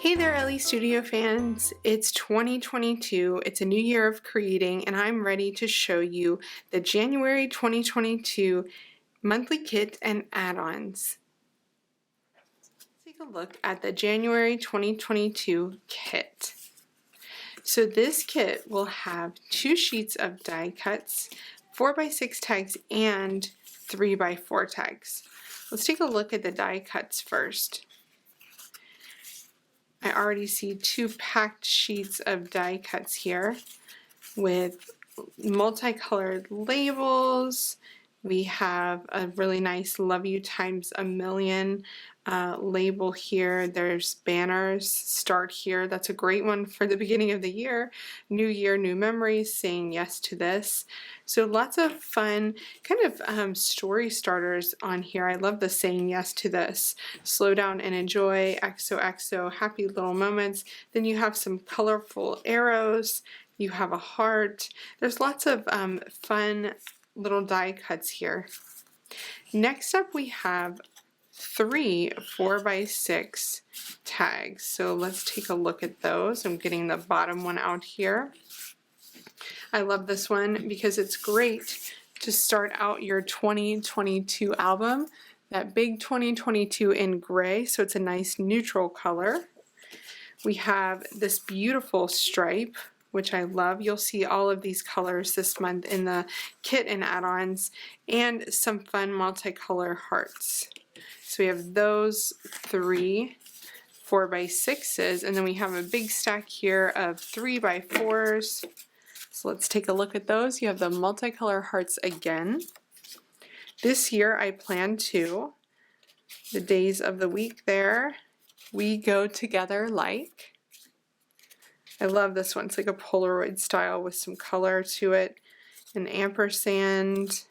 Hey there, Elle Studio fans. It's 2022. It's a new year of creating, and I'm ready to show you the January 2022 monthly kit and add-ons. Let's take a look at the January 2022 kit. So this kit will have 2 sheets of die cuts, 4x6 tags, and 3x4 tags. Let's take a look at the die cuts first. I already see 2 packed sheets of die cuts here with multicolored labels. We have a really nice "Love You Times a Million" label here. There's banners, start here. That's a great one for the beginning of the year. New year, new memories, saying yes to this. So lots of fun kind of story starters on here. I love the saying yes to this. Slow down and enjoy, XOXO, happy little moments. Then you have some colorful arrows. You have a heart. There's lots of fun little die cuts here. Next up we have 3 4x6 tags. So let's take a look at those. I'm getting the bottom one out here. I love this one because it's great to start out your 2022 album. That big 2022 in gray, so it's a nice neutral color. We have this beautiful stripe, which I love. You'll see all of these colors this month in the kit and add-ons, and some fun multicolor hearts. So we have those 3 4x6s, and then we have a big stack here of 3x4s. So let's take a look at those. You have the multicolor hearts again. This year I plan to, the days of the week there, we go together like. I love this one. It's like a Polaroid style with some color to it. An ampersand.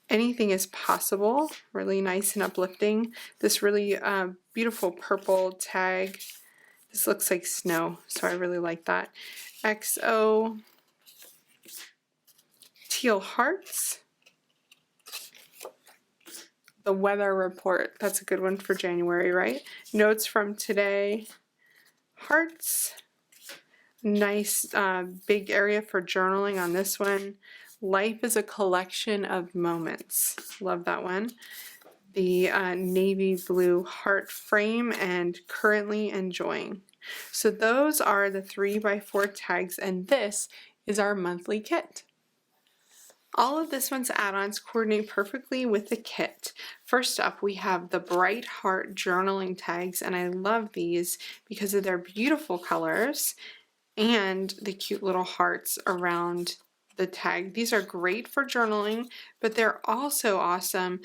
Anything is possible. Really nice and uplifting. This really beautiful purple tag. This looks like snow, so I really like that. XO. Teal hearts. The weather report. That's a good one for January, right? Notes from today. Hearts. Nice big area for journaling on this one. Life is a collection of moments. Love that one. The navy blue heart frame and currently enjoying. So those are the 3x4 tags, and this is our monthly kit. All of this one's add-ons coordinate perfectly with the kit. First up, we have the bright heart journaling tags, and I love these because of their beautiful colors and the cute little hearts around the tag. These are great for journaling, but they're also awesome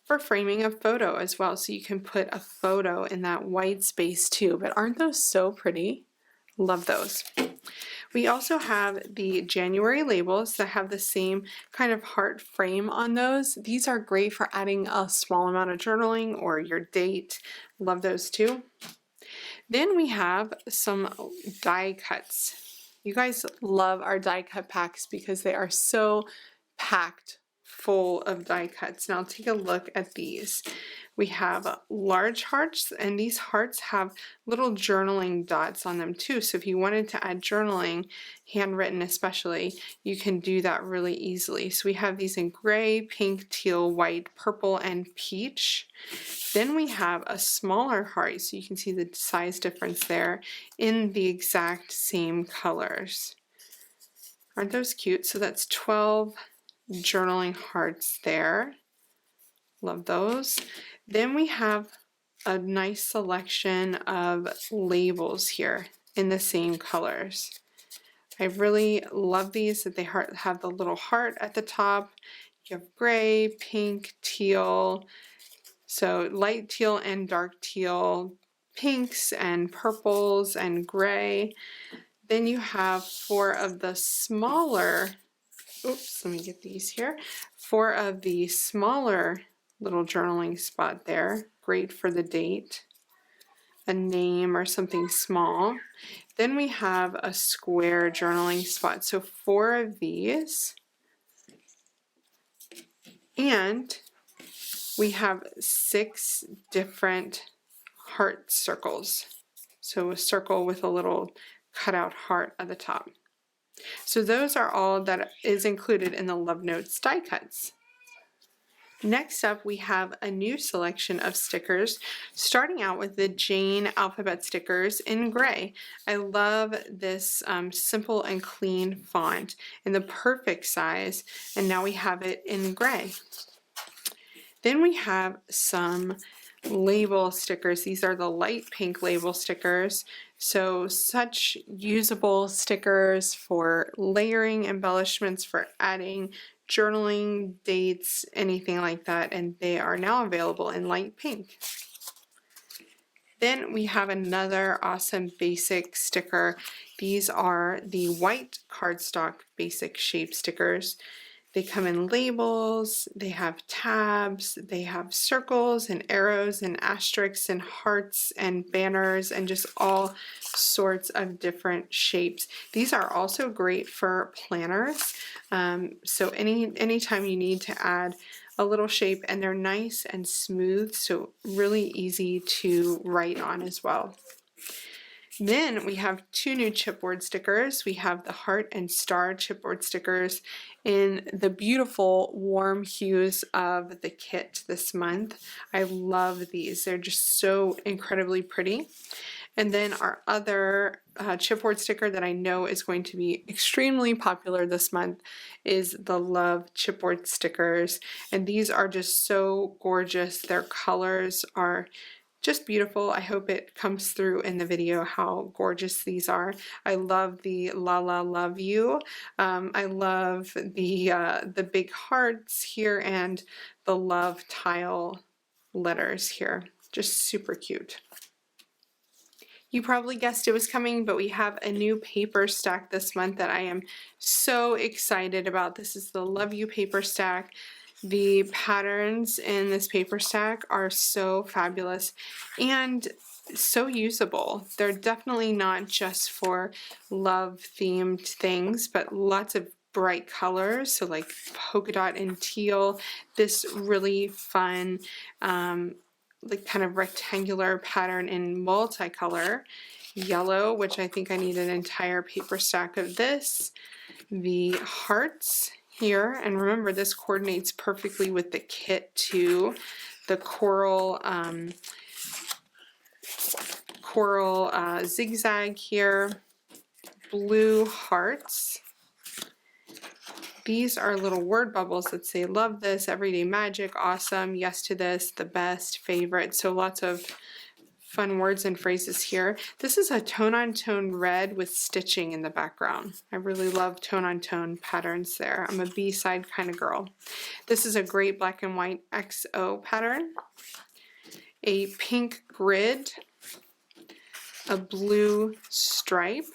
for framing a photo as well. So you can put a photo in that white space too. But aren't those so pretty? Love those. We also have the January labels that have the same kind of heart frame on those. These are great for adding a small amount of journaling or your date. Love those too. Then we have some die cuts. You guys love our die cut packs because they are so packed full of die cuts. Now take a look at these. We have large hearts, and these hearts have little journaling dots on them too. So if you wanted to add journaling, handwritten especially, you can do that really easily. So we have these in gray, pink, teal, white, purple, and peach. Then we have a smaller heart, so you can see the size difference there, in the exact same colors. Aren't those cute? So that's 12 journaling hearts there. Love those. Then we have a nice selection of labels here in the same colors. I really love these, that they have the little heart at the top. You have gray, pink, teal, so light teal and dark teal, pinks and purples and gray. Then you have 4 of the smaller, oops, let me get these here, 4 of the smaller little journaling spot there, great for the date, a name or something small. Then we have a square journaling spot, so 4 of these, and we have 6 different heart circles. So a circle with a little cutout heart at the top. So those are all that is included in the Love Notes die cuts. Next up, we have a new selection of stickers, starting out with the Jane alphabet stickers in gray. I love this simple and clean font in the perfect size, and now we have it in gray. Then we have some label stickers. These are the light pink label stickers. So such usable stickers for layering, embellishments, for adding journaling, dates, anything like that, and they are now available in light pink. Then we have another awesome basic sticker. These are the white cardstock basic shape stickers. They come in labels, they have tabs, they have circles and arrows and asterisks and hearts and banners and just all sorts of different shapes. These are also great for planners. So anytime you need to add a little shape, and they're nice and smooth, so really easy to write on as well. Then we have two new chipboard stickers. We have the heart and star chipboard stickers in the beautiful warm hues of the kit this month. I love these. They're just so incredibly pretty. And then our other chipboard sticker that I know is going to be extremely popular this month is the Love chipboard stickers. And these are just so gorgeous. Their colors are just beautiful. I hope it comes through in the video how gorgeous these are. I love the La La Love You. I love the big hearts here and the love tile letters here. Just super cute. You probably guessed it was coming, but we have a new paper stack this month that I am so excited about. This is the Love You paper stack. The patterns in this paper stack are so fabulous and so usable. They're definitely not just for love themed things, but lots of bright colors, so like polka dot and teal, this really fun like kind of rectangular pattern in multicolor, yellow, which I think I need an entire paper stack of this, the hearts here, and remember this coordinates perfectly with the kit too, the coral zigzag here, blue hearts. These are little word bubbles that say love this, everyday magic, awesome, yes to this, the best, favorite, so lots of fun words and phrases here. This is a tone-on-tone red with stitching in the background. I really love tone-on-tone patterns there. I'm a B-side kind of girl. This is a great black and white XO pattern, a pink grid, a blue stripe,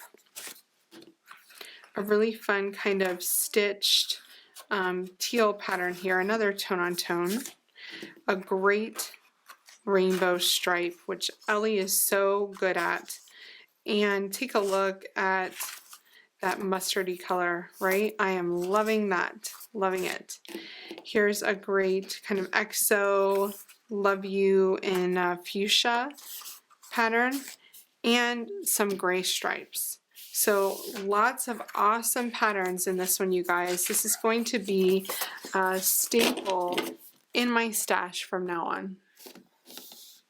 a really fun kind of stitched teal pattern here, another tone-on-tone, a great rainbow stripe, which Ellie is so good at, and take a look at that mustardy color, right? I am loving that, loving it. Here's a great kind of XO Love You in fuchsia pattern and some gray stripes. So lots of awesome patterns in this one, you guys. This is going to be a staple in my stash from now on.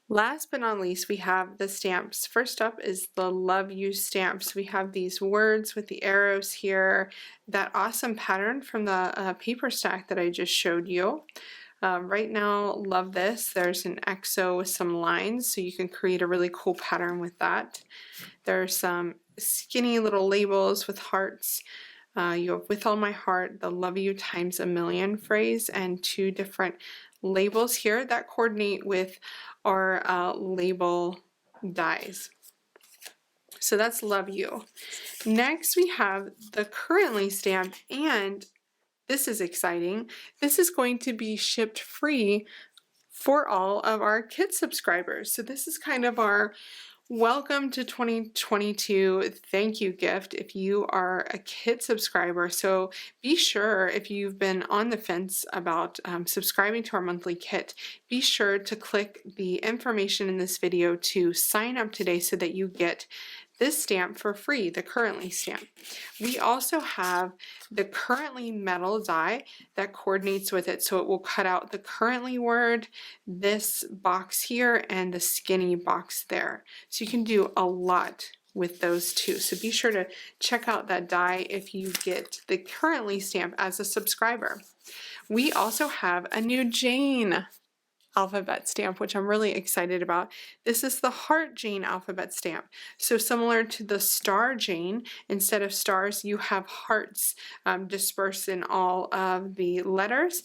Last but not least, we have the stamps. First up is the Love You stamps. We have these words with the arrows here, that awesome pattern from the paper stack that I just showed you. Right now, love this. There's an XO with some lines, so you can create a really cool pattern with that. There's some skinny little labels with hearts. You have With All My Heart, the Love You times a million phrase, and two different labels here that coordinate with our label dies. So that's Love You. Next we have the Currently stamp, and this is exciting. This is going to be shipped free for all of our kit subscribers. So this is kind of our Welcome to 2022. Thank you, gift, if you are a Kit subscriber. So be sure, if you've been on the fence about subscribing to our monthly kit, be sure to click the information in this video to sign up today so that you get this stamp for free, the Currently stamp. We also have the Currently metal die that coordinates with it, so it will cut out the Currently word, this box here, and the skinny box there. So you can do a lot with those two. So be sure to check out that die if you get the Currently stamp as a subscriber. We also have a new Jane alphabet stamp, which I'm really excited about. This is the Heart Jane alphabet stamp. So similar to the Star Jane, instead of stars, you have hearts dispersed in all of the letters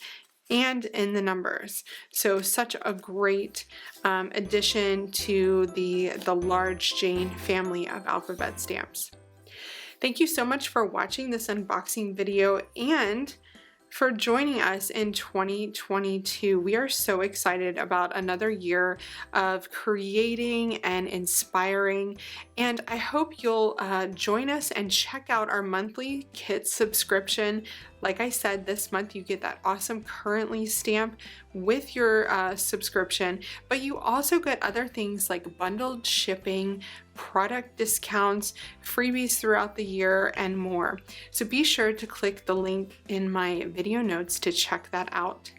and in the numbers. So such a great addition to the large Jane family of alphabet stamps. Thank you so much for watching this unboxing video and for joining us in 2022. We are so excited about another year of creating and inspiring, and I hope you'll join us and check out our monthly kit subscription. Like I said, this month you get that awesome Currently stamp with your subscription, but you also get other things like bundled shipping, product discounts, freebies throughout the year, and more. So be sure to click the link in my video notes to check that out.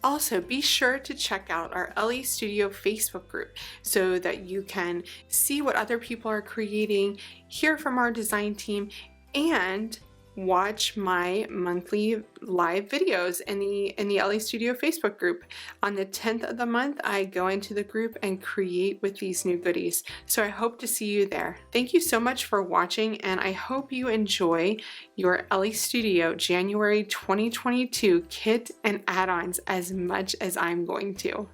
Also, be sure to check out our Elle Studio Facebook group so that you can see what other people are creating, hear from our design team, and watch my monthly live videos in the Elle Studio Facebook group. On the 10th of the month, I go into the group and create with these new goodies. So I hope to see you there. Thank you so much for watching, and I hope you enjoy your Elle Studio January 2022 kit and add-ons as much as I'm going to.